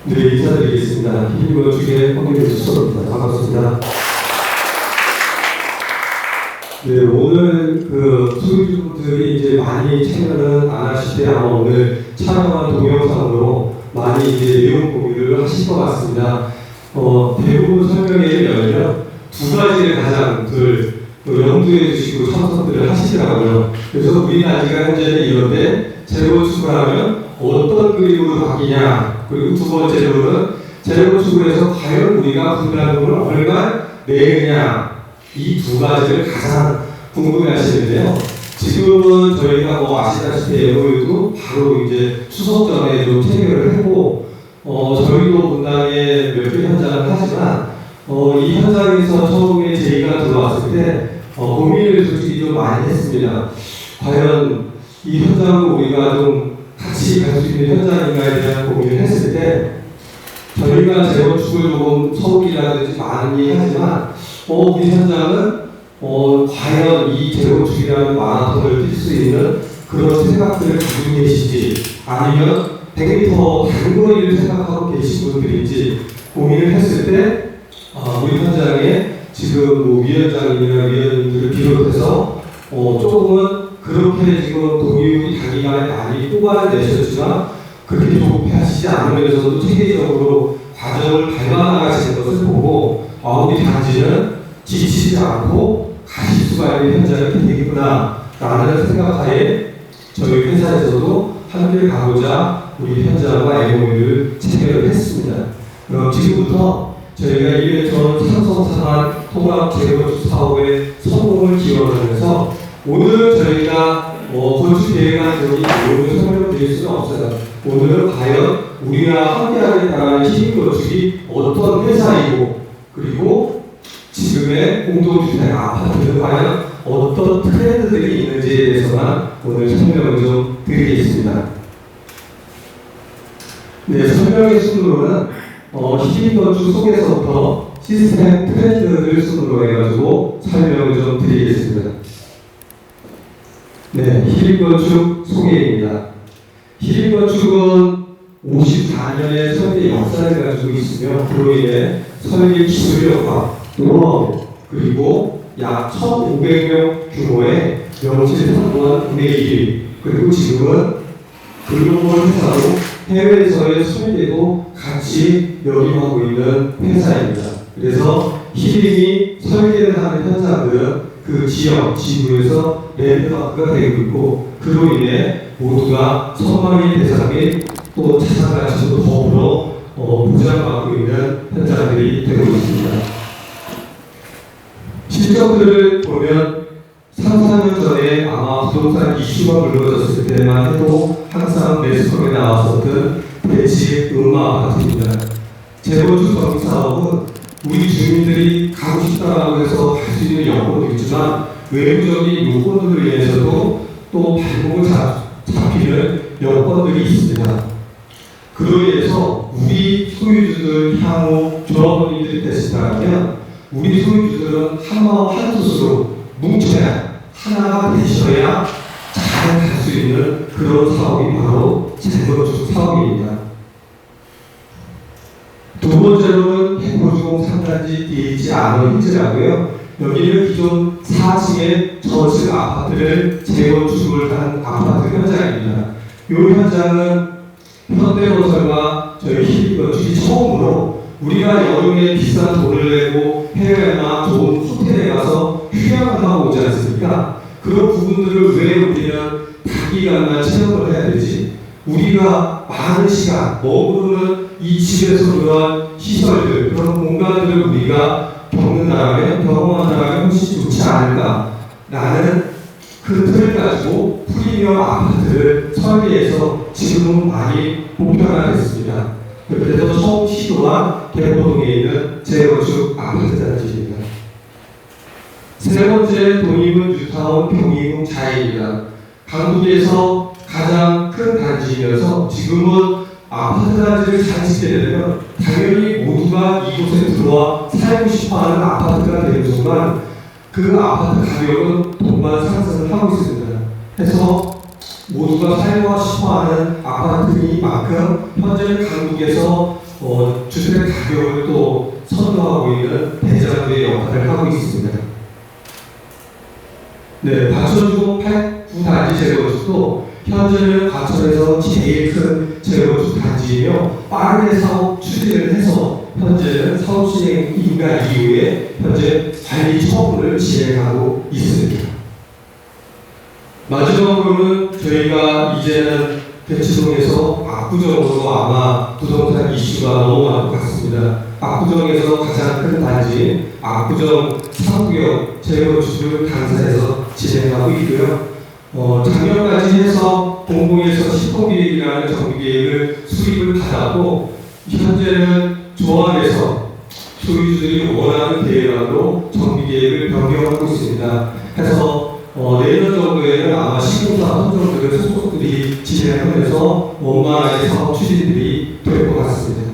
네, 인사드리겠습니다. 힐링건축의 황민우 수석입니다. 반갑습니다. 네, 오늘 소유주분들이 이제 많이 참여는 안 하실 때 아마 오늘 촬영한 동영상으로 많이 이제 내용 공유를 하실 것 같습니다. 대부분 설명회를 열면 두 가지를 가장 염두에 두시고 참석들을 하시더라고요. 그래서 우리나라가 현재는 이런데 재건축을 하면 어떤 그림으로 바뀌냐, 그리고 두 번째로는 재건축을 해서 과연 우리가 분담금을 얼마 내느냐, 이 두 가지를 가장 궁금해 하시는데요. 지금은 저희가 아시다시피 MOU도 바로 이제 추석 전에 좀 체결을 했고, 저희도 분당에 몇 개 현장을 하지만, 이 현장에서 처음에 제의가 들어왔을 때, 고민을 솔직히 좀 많이 했습니다. 과연 이 현장을 우리가 좀 같이 갈 수 있는 현장인가에 대한 고민을 했을 때, 저희가 재건축을 조금 서울이라든지 많이 하지만, 우리 현장은 과연 이 재건축이라는 마라톤을 뛸 수 있는 그런 생각들을 가지고 계신지, 아니면 100m 단거리를 생각하고 계신 분들인지 고민을 했을 때, 우리 현장에 지금 위원장님이나 위원님들을 비롯해서 조금은 그렇게 지금 동의의 단기간에 많이 뽑아내셨지만 그렇게 조급해하시지 않으면서도 체계적으로 과정을 밟아나가시는 것을 보고 우리 단지는 지치지 않고 가실 수가 있는 현장이 되겠구나 라는 생각하에 저희 회사에서도 함께 가고자 우리 현장과 MOU를 체결을 했습니다. 그럼 지금부터 저희가 1회전 삼성산안 통합 재건축 사업의 성공을 기원하면서 오늘은 저희가 건축 계획안적인 내용을 설명드릴 수는 없어요. 오늘은 과연 우리가 함께하겠다는 힐링건축이 어떤 회사이고, 그리고 지금의 공동주택 아파트는 과연 어떤 트렌드들이 있는지에 대해서만 오늘 설명을 좀 드리겠습니다. 네, 설명의 순으로는 힐링건축 속에서부터 시스템 트렌드를 순으로 해가지고 설명을 좀 드리겠습니다. 네, 힐링건축 소개입니다. 힐링건축은 54년의 설계 역사를 가지고 있으며 그로 인해 설계 기술력과 노하우 그리고 약 1,500명 규모의 명실 상부한 국내 1위, 그리고 지금은 글로벌 회사로 해외에서의 설계도 같이 역임하고 있는 회사입니다. 그래서 힐링이 설계를 하는 현장들은 그 지역, 지구에서 랜드마크가 되고 있고, 그로 인해 모두가 선망의 대상이 또 자산가치도 더불어 보장받고 있는 현장들이 되고 있습니다. 실적들을 보면 3, 4년 전에 아마 부동산 이슈가 불거졌을 때만 해도 항상 매스컴에 나왔었던 대지 음마 아파트입니다. 재건축 정비 사업은 우리 주민들이 가고 싶다라고 해서 갈 수 있는 여건도 있지만 외부적인 요건들로 인해서도 또 발목을 잡히는 여건들이 있습니다. 그로 인해서 우리 소유주들 향후 조합원님들이 되시다면 우리 소유주들은 한마음 한뜻으로 뭉쳐야 하나가 되셔야 잘 갈 수 있는 그런 사업이 바로 재건축 사업입니다. 두 번째로는 해포주공 3단지 DH 아너히즈라고요. 여기는 기존 4층의 저층 아파트를 재건축을 한 아파트 현장입니다. 이 현장은 현대건설과 저희 힐링건축이 처음으로 우리가 여름에 비싼 돈을 내고 해외나 좋은 호텔에 가서 휴양을 하고 오지 않습니까? 그런 부분들을 왜 우리는 단기간만 체험을 해야 되지? 우리가 많은 시간 머무르는 이 집에서 그러한 시설들, 그런 공간들을 우리가 겪는다면, 경험한다면 훨씬 좋지 않을까라는 그 틀을 가지고 프리미엄 아파트를 설계해서 지금은 많이 보편화됐습니다. 그래서 처음 시도한 개포동에 있는 재건축 아파트 단지입니다. 세 번째 도입은 뉴타운 경희궁 자해입니다. 강북에서 가장 큰 단지이면서 지금은 아파트 단지를 잘 짓게 되면 당연히 모두가 이곳에 들어와 살고 싶어하는 아파트가 되는 순간 그 아파트 가격은 돈만 상승을 하고 있습니다. 해서 모두가 살고 싶어하는 아파트이만큼 현재 강북에서 주택 가격을 또 선도하고 있는 대장부의 역할을 하고 있습니다. 네, 과천구 8구 단지 재건축도 현재는 과천에서 제일 큰 재건축 단지이며 빠르게 사업 추진을 해서 현재는 사업 진행 인가 이후에 현재 관리 처분을 진행하고 있습니다. 마지막으로는 저희가 이제는 대치동에서 압구정으로 아마 부동산 이슈가 넘어갈 것 같습니다. 압구정에서 가장 큰 단지 압구정 3구역 재건축을 당사에서 진행하고 있고요. 작년까지 해서 공공에서 시공계획이라는 정비계획을 수립을 받았고 현재는 조합에서 소유주들이 원하는 계획안으로 정비계획을 변경하고 있습니다. 해서 내년 정도에는 아마 시공사 선정들의 소속들이 진행하면서 원만하게 사업 추진들이 될 것 같습니다.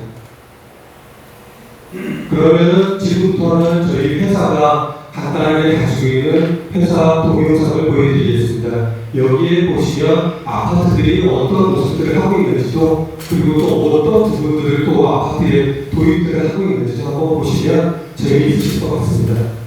그러면은 지금부터는 저희 회사가 간단하게 가지고 있는 회사 동영상을 보여드리겠습니다. 여기에 보시면 아파트들이 어떤 모습들을 하고 있는지도 그리고 또 어떤 부분들을 또 아파트에 도입들을 하고 있는지도 한번 보시면 재미있을 것 같습니다.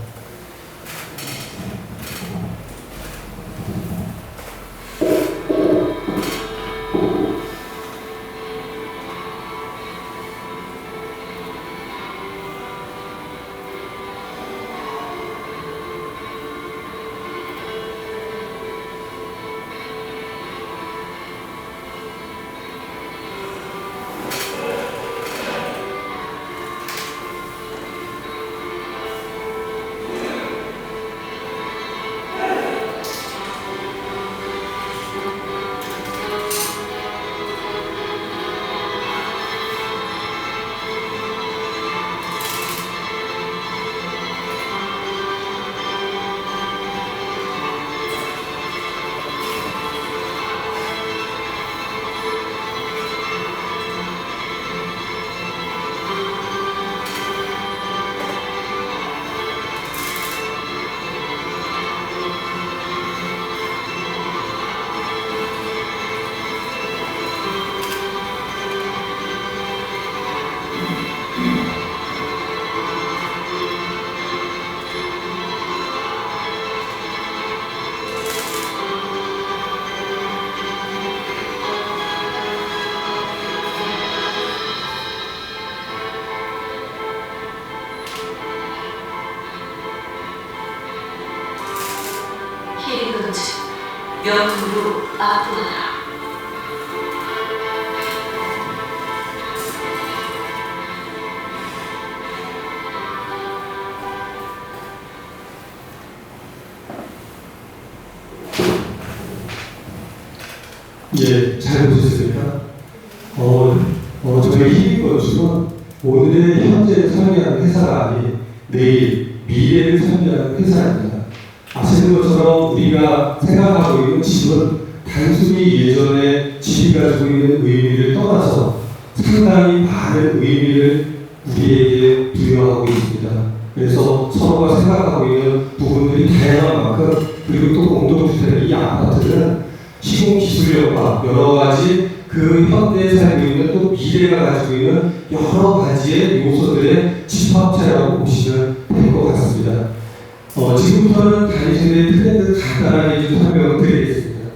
영으로 아프라. 예, 잘 보셨습니까? 저희 희귀건축은 오늘의 현재를 설계하는 회사가 아닌 내일 미래를 설계하는 회사입니다. 아시는 것처럼 우리가 생각하고 있는 집은 단순히 예전에 집이 가지고 있는 의미를 떠나서 상당히 많은 의미를 우리에게 부여하고 있습니다. 그래서 서로가 생각하고 있는 부분들이 다양한 만큼 그리고 또 공동주택 이 아파트는 시공기술력과 여러 가지 그 현대에 살고 있는 또 미래가 가지고 있는 여러 가지의 요소들의 집합체라고 보시면 될 것 같습니다. 지금부터는 단위세대 트렌드 간단하게 좀 설명을 드리겠습니다.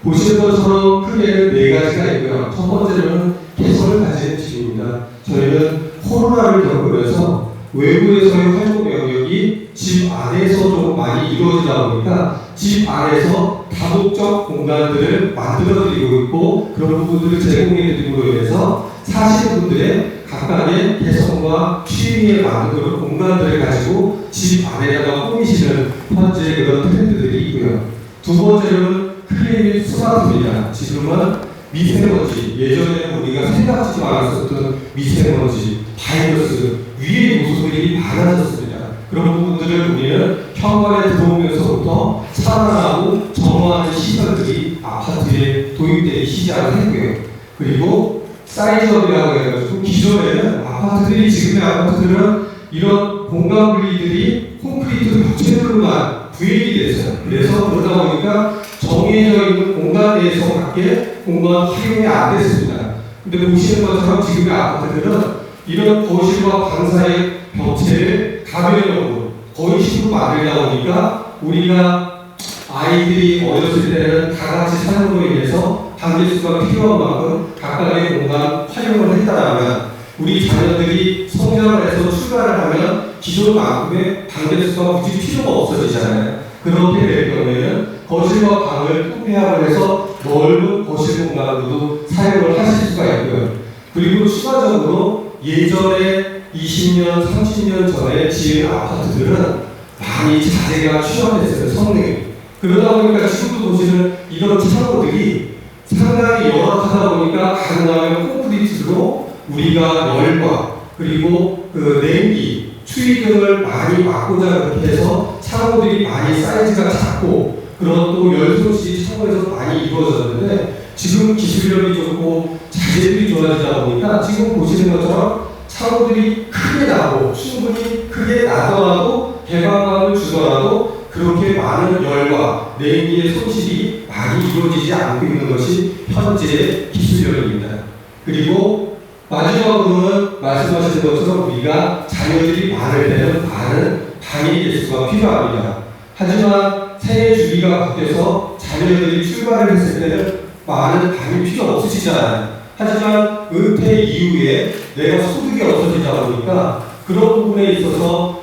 보시는 것처럼 크게는 네 가지가 있고요. 첫 번째로는 개성을 가진 집입니다. 저희는 코로나를 겪으면서 외부에서의 활동 영역이 집 안에서 좀 많이 이루어지다 보니까 집 안에서 다목적 공간들을 만들어드리고 있고 그런 부분들을 제공해드림으로 인해서 사시는 분들의 각각의 개성과 취미에 맞는 그런 공간들을 가지고 집 안에다가 꾸미시는 현재 그런 트렌드들이 있고요. 두 번째로는 클린 스마트입니다. 지금은 미세먼지, 예전에는 우리가 생각지도 않았었던 미세먼지, 바이러스, 위의 요소들이 많아졌습니다. 그런 부분들을 우리는 현관에 들어오면서부터 살아나고 정화하는 시설들이 아파트에 도입되기 시작을 했고요. 그리고 사이즈업이라고 해가지고 기존에는 아파트들이 지금의 아파트들은 이런 공간 분리들이 콘크리트 벽체들로만 구획이 됐어요. 그래서 그러다 보니까 정해져 있는 공간 내에서밖에 공간 활용이 안 됐습니다. 근데 보시는 것처럼 지금의 아파트들은 이런 거실과 방 사이 벽체를 가변형으로 거의 식으로 만들다 보니까 우리가 아이들이 어렸을 때는 다 같이 사용으로 인해서 방대수가 필요한 만큼 각각의 공간 활용을 했다라면 우리 자녀들이 성장을 해서 출가를 하면 기존만큼의 방대수가 굳이 필요가 없어지잖아요. 그렇게 될 경우에는 거실과 방을 통폐합을 해서 넓은 거실 공간으로도 사용을 하실 수가 있고요. 그리고 추가적으로 예전에 20년, 30년 전에 지은 아파트들은 많이 자재가 취약했어요, 성능이. 그러다 보니까 지금도 보시는 이런 창호들이 상당히 열악하다 보니까 가능하면 콘크리트로 우리가 열과 그리고 그 냉기, 추위 등을 많이 막고자 그렇게 해서 창호들이 많이 사이즈가 작고 그런 또 열손시 창호에서 많이 이루어졌는데 지금 기술력이 좋고 자재들이 좋아지다 보니까 지금 보시는 것처럼 창호들이 크게 나고 충분히 크게 나더라도 개방감을 주더라도 그렇게 많은 열과 냉기의 손실이 많이 이루어지지 않고 있는 것이 현재의 기술력입니다. 그리고 마지막으로는 말씀하신 것처럼 우리가 자녀들이 많을 때는 많은 방해 개수가 필요합니다. 하지만 생애 주기가 바뀌어서 자녀들이 출가를 했을 때는 많은 방이 필요 없으시잖아요. 하지만 은퇴 이후에 내가 소득이 없어지다 보니까 그런 부분에 있어서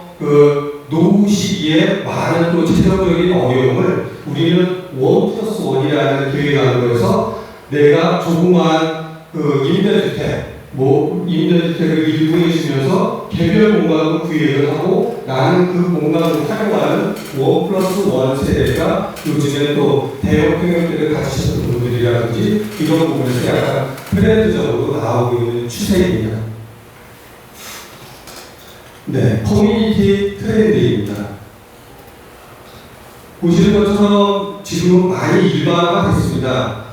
노후 시기에 많은 또 재정적인 어려움을 우리는 1+1이라는 계획안으로 해서 내가 조그만 임대주택, 임대주택을 일부해 주면서 개별 공간을 구입을 하고 나는 그 공간을 활용하는 1+1 세대가 요즘에 또 대형 평형대를 가지셨던 분들이라든지 이런 부분에서 약간 트렌드적으로 나오고 있는 추세입니다. 네, 커뮤니티 트렌드입니다. 보시는 것처럼 지금은 많이 일반화됐습니다.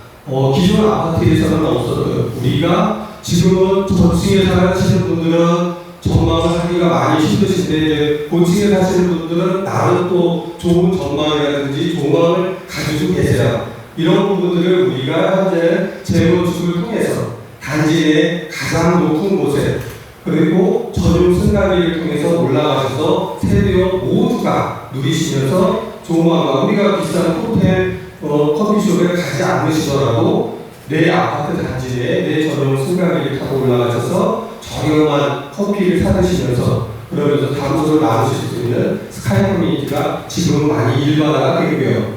기존 아파트에서는 없었던 우리가 지금은 저층에 사시는 분들은 전망을 하기가 많이 힘드신데 고층에 사시는 분들은 나름 또 좋은 전망이라든지 조망을 가지고 계세요. 이런 부분들을 우리가 현재 재건축을 통해서 단지 내 가장 높은 곳에 그리고 전용 승강기를 통해서 올라가셔서 세대원 모두가 누리시면서 조망과 우리가 비싼 호텔 커피숍에 가지 않으시더라도 내 아파트 단지 내에 내 전용 승강기를 타고 올라가셔서 저렴한 커피를 사 드시면서 그러면서 담소를 나누실 수 있는 스카이 커뮤니티가 지금 많이 일반화가 되고요.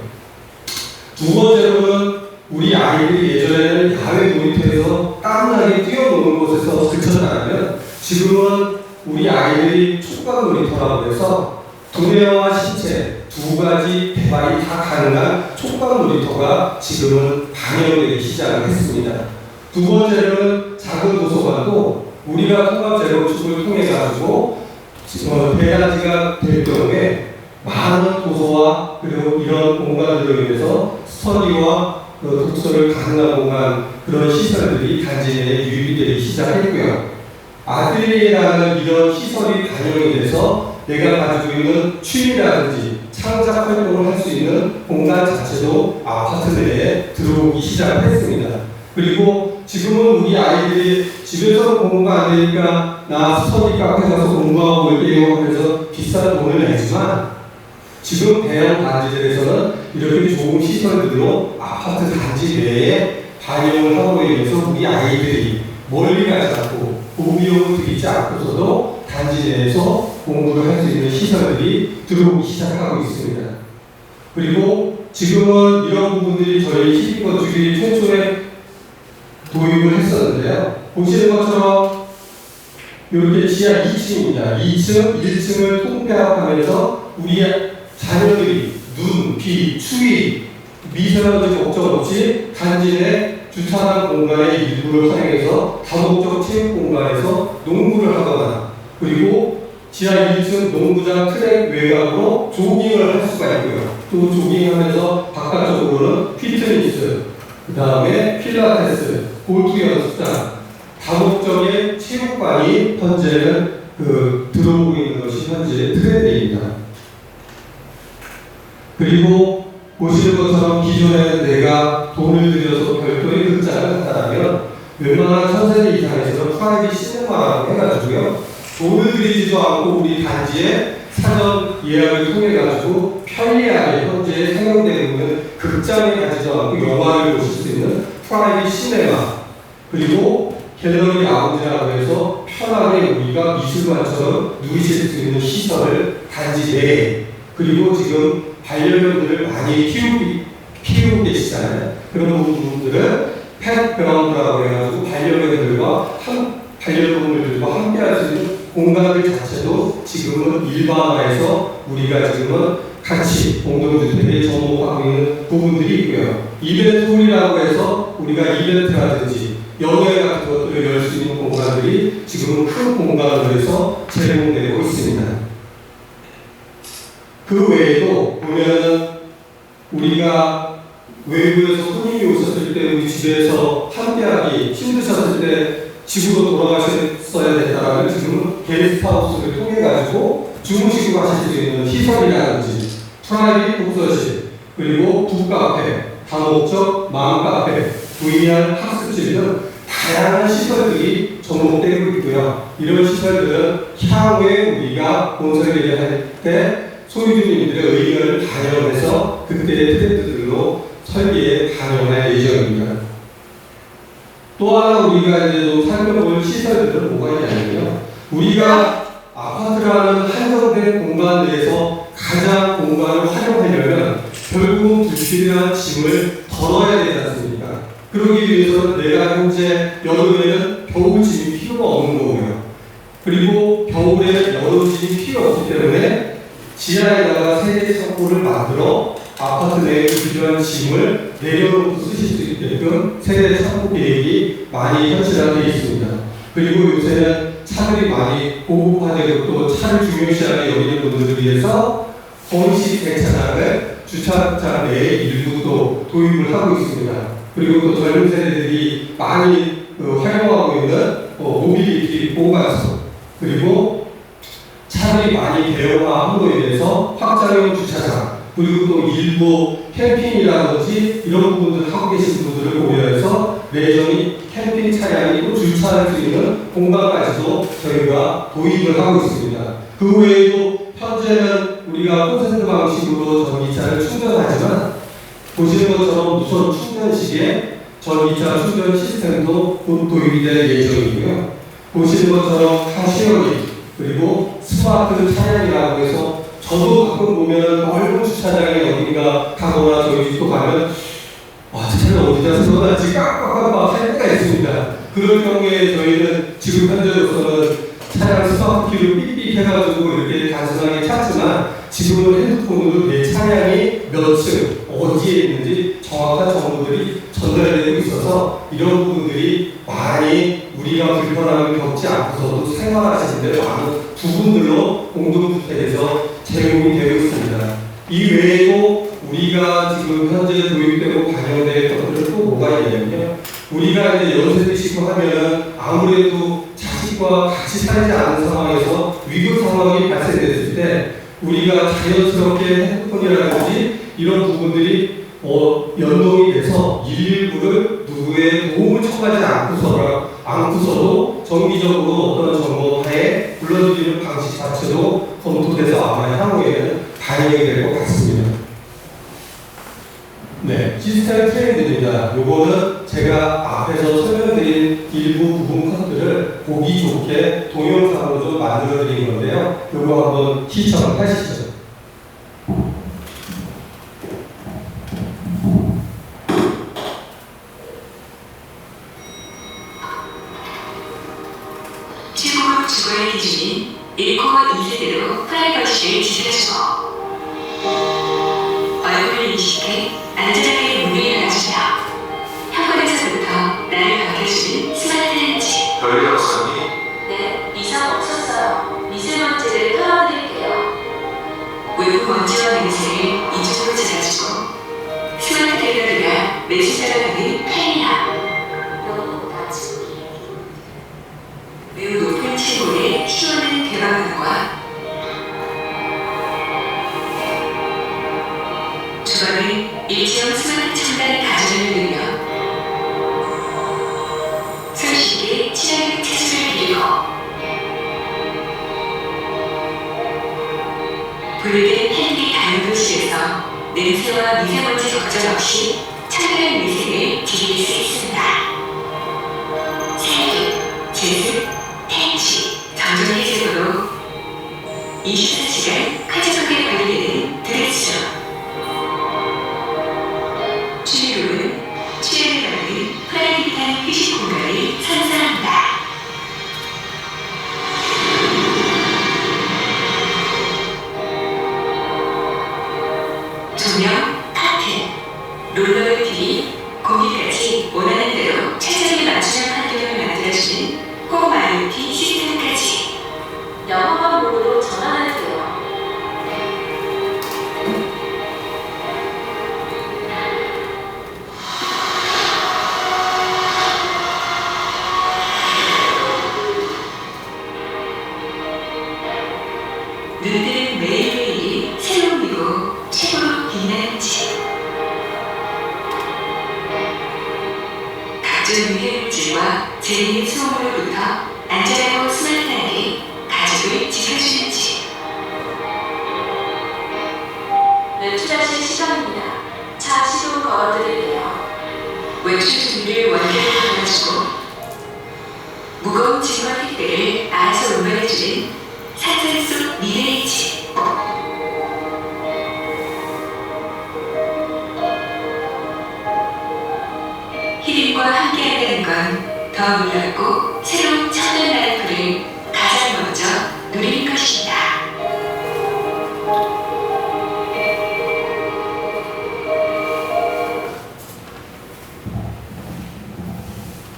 두 번째로는 우리 아이들이 예전에는 야외 놀이터에서 땀나게 뛰어노는 곳에서 그쳤다면 지금은 우리 아이들이 촉각 놀이터라고 해서 두뇌와 신체 두 가지 대발이 다 가능한 촉각 놀이터가 지금은 방영되기 시작을 했습니다. 두 번째로는 작은 도서관도 우리가 통합 재건축을 통해 가지고 대단지가 될 경우에 많은 도서와 그리고 이런 공간들로 인해서 스터디와 독서를 가능한 공간 그런 시설들이 단지 내에 유입되기 시작했고요. 아틀리에라는 이런 시설이 반영이 돼서 내가 가지고 있는 취미라든지 창작 활동을 할 수 있는 공간 자체도 아파트 내에 들어오기 시작했습니다. 그리고 지금은 우리 아이들이 집에서 공부가 안 되니까 나 스터디 카페 가서 공부하고 올게요 하면서 비싼 돈을 내지만 지금 대형 단지들에서는 이렇게 좋은 시설들로 아파트 단지 내에 반영을 하고 있어서 우리 아이들이 멀리 가지 않고 고비용을 들이지 않고서도 단지 내에서 공부를 할 수 있는 시설들이 들어오기 시작하고 있습니다. 그리고 지금은 이런 부분들이 저희 시민건축이 최초에 도입을 했었는데요. 보시는 것처럼 이렇게 지하 2층입니다. 2층, 1층을 통폐합하면서 우리의 자녀들이 눈, 비, 추위, 미세먼지 걱정 없이 단지 내 주차장 공간의 일부를 활용해서 다목적 체육 공간에서 농구를 하거나 그리고 지하 1층 농구장 트랙 외곽으로 조깅을 할 수가 있고요. 또 조깅하면서 바깥쪽으로는 피트니스, 그 다음에 필라테스, 골프 연습장, 다목적인 체육관이 현재는 들어오고 있는 것이 현재 트렌드입니다. 그리고 보시는 것처럼 기존에 내가 돈을 들여서 별도의 흑자를 한다면 웬만한 1000세대 이상에서는 프라이빗 시네마라고 해가지고요. 돈을 들이지도 않고 우리 단지에 사전 예약을 통해가지고 편리하게 현재 상영되고 있는 극장에 가지도 않고 영화를 보실 수 있는 프라이빗 시네마, 그리고 갤러리 라운지라고 해서 편하게 우리가 미술관처럼 누리실 수 있는 시설을 단지 내에, 그리고 지금 반려견들을 많이 키우고 계시잖아요. 그런 부분들은 펫 그라운드라고 해가지고 반려동물들과 함께 할 수 있는 공간들 자체도 지금은 일반화해서 우리가 지금은 같이 공동주택에 접목하고 있는 부분들이 있고요. 이벤트홀이라고 해서 우리가 이벤트라든지 연회 같은 것들을 열 수 있는 공간들이 지금은 큰 공간으로 해서 제공되고 있습니다. 그 외에도 보면은 우리가 외부에서 손님이 오셨을 때 우리 집에서 함께하기 힘드셨을 때 집으로 돌아가셨어야 됐다라는 지금은 게스트하우스를 통해 가지고 주무시고 가실 수 있는 시설이라든지 프라이빗 독서실, 그리고 북카페, 다목적 맘카페, VR 학습실 등 다양한 시설들이 접목되고 있고요. 이런 시설들은 향후에 우리가 건설을 할 때 소유주님들의 의견을 반영해서 그때의 트렌드들로 설계에 반영할 예정입니다. 또 하나 우리가 이제 좀 살펴볼 시설들은 뭐가 있냐면요. 우리가 아파트라는 한정된 공간 내에서 가장 공간을 활용하려면 결국은 불필요한 짐을 덜어야 되지 않습니까? 그러기 위해서는 내가 현재 여름에는 겨울짐이 필요가 없는 거고요. 그리고 겨울에 여름짐이 필요 없기 때문에 지하에다가 세대 창고를 만들어 아파트 내에 필요한 짐을 내려놓고 쓰실 수 있게끔 세대 창고 계획이 많이 현실화되어 있습니다. 그리고 요새는 차들이 많이 고급화되고 또 차를 중요시하게 여기는 분들을 위해서 공식 대차장을 주차장 내에 일부 또 도입을 하고 있습니다. 그리고 또 젊은 세대들이 많이 활용하고 있는 모빌리티 보관소, 그리고 차들이 많이 대형화함으로 인해서 확장형 주차장, 그리고 또 일부 캠핑이라든지 이런 부분들을 하고 계신 분들을 고려해서 내정이 캠핑 차량이 또 주차할 수 있는 공간까지도 저희가 도입을 하고 있습니다. 그 외에도 현재는 우리가 콘센트 방식으로 전기차를 충전하지만 보시는 것처럼 무선 충전식에 전기차 충전 시스템도 곧 도입이 될 예정이고요. 보시는 것처럼 카시어링, 그리고 스마트 차량이라고 해서 저도 가끔 보면 넓은 주차장에 어딘가 가거나 저희 집도 가면 차를 어디다 세워놨지 깜빡깜빡 할 때가 있습니다. 그럴 경우에 저희는 지금 현재로서는 차량 스마트키를 삑삑 해가지고 이렇게 단순하게 찾지만 지금은 핸드폰으로 내 차량이 몇 층, 어디에 있는지 정확한 정보들이 전달되고 있어서 이런 부분들이 많이 우리가 불편함을 겪지 않고서도 생활하시는데 많은 부분들로 공동주택에서 제공이 되고 있습니다. 이 외에도 우리가 지금 현재 도입되고 반영될 것들은 또 뭐가 있냐면요. 우리가 이제 연세드시고 하면 아무래도 자식과 같이 살지 않은 상황에서 위급 상황이 발생됐을 때 우리가 자연스럽게 핸드폰이라든지 이런 부분들이 연동이 돼서 119를 누구의 도움을 청하지 않고서도 정기적으로 어떤 정보하에 불러드리는 방식 자체도 검토돼서 아마 향후에는 반영이 될 것 같습니다. 네, 시스템 트렌드입니다. 요거는 제가 앞에서 설명드린 일부 부분 컷들을 보기 좋게 동영상으로 좀 만들어드린 건데요. 요거 한번 시청하시죠. 최고급 주거의 기준인 1,2세대로 프라이버시를 지켜주고 얼굴을 인식해 안전하게 문을 열어주며 현관에서부터 나를 반겨주는 스마트 렌즈. 별일 없었니? 네, 이상 없었어요. 미세먼지를 털어드릴게요. 외부 먼지와 냄새를 이쪽으로 찾아주고 스마트 갤러리가 매진자가 되는 편리함. 너무 낮은 매우 높은 층고의 시원한 대방문과 주방은 일체형 스마트 첨단 가전을 늘려 신의 체수를 빌고 분리된 헬기 다용도실에서 냄새와 미세먼지 걱정 없이 청결한 위생을 지킬 수 있습니다. 세균, 제습, 퇴치, 정전기 제거로 24시간 쾌적하게 관리되는 드레스룸. 취미룸은 취향을 담는 프라이빗한 휴식 공간을 선사합니다. 조명, 카튼, 롤러를 TV, 공기까지 원하는 대로 최적에 맞추는 환경을 만들어주는 홈 IoT 시스템까지 영화관 모드로 전환하세요. 눈들은 매일매일이 새로움이고 최고로 빛나는 집. 각종 유해물질과 재미있는 소음으로부터 안전하고 스마트하게 가족을 지켜주는 집. 외출하실 시간입니다. 차 시동 걸어드릴게요. 외출 준비를 원격으로 도와주고 무거운 짐과 택배를 알아서 운반해주는 상상 속 미래의 집. 히든과 함께한다는 건 더 놀랍고 새로운 청년 라이프를 가장 먼저 누리는 것입니다.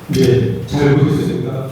네, 잘 보셨습니까?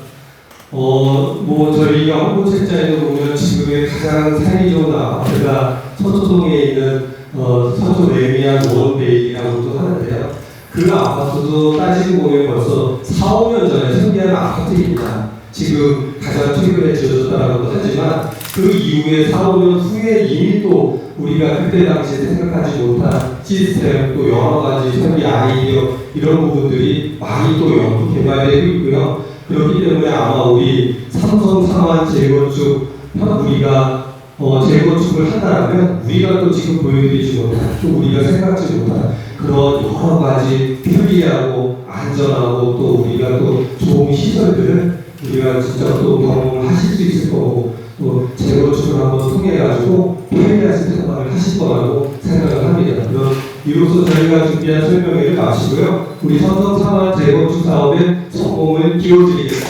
저희가 홍보 책자에도 보면 지금의 가장 살기 좋은 아파트가 서초동에 있는 서초 레미안 원베이라고도 하는데요. 그 아파트도 따지고 보면 벌써 4, 5년 전에 생겨난 아파트입니다. 지금 가장 최근에 지어졌다라고도 하지만 그 이후에 4, 5년 후에 이미 또 우리가 그때 당시에 생각하지 못한 시스템 또 여러 가지 설비 아이디어 이런 부분들이 많이 또 연구 개발되고 있고요. 그렇기 때문에 아마 우리 삼성 상환 재건축 우리가 재건축을 한다면 우리가 또 지금 보여드리지 못한 또 우리가 생각지 못한 그런 여러 가지 편리하고 안전하고 또 우리가 또 좋은 시설들을 우리가 진짜 또 경험을 하실 수 있을 거고 또 재건축을 한번 통해 가지고 편리하신 생활을 하실 거라고 생각을 합니다. 그럼 이로써 저희가 준비한 설명회를 마치고요. 우리 삼성 상환 재건축 사업의 성공을 기원드리겠습니다.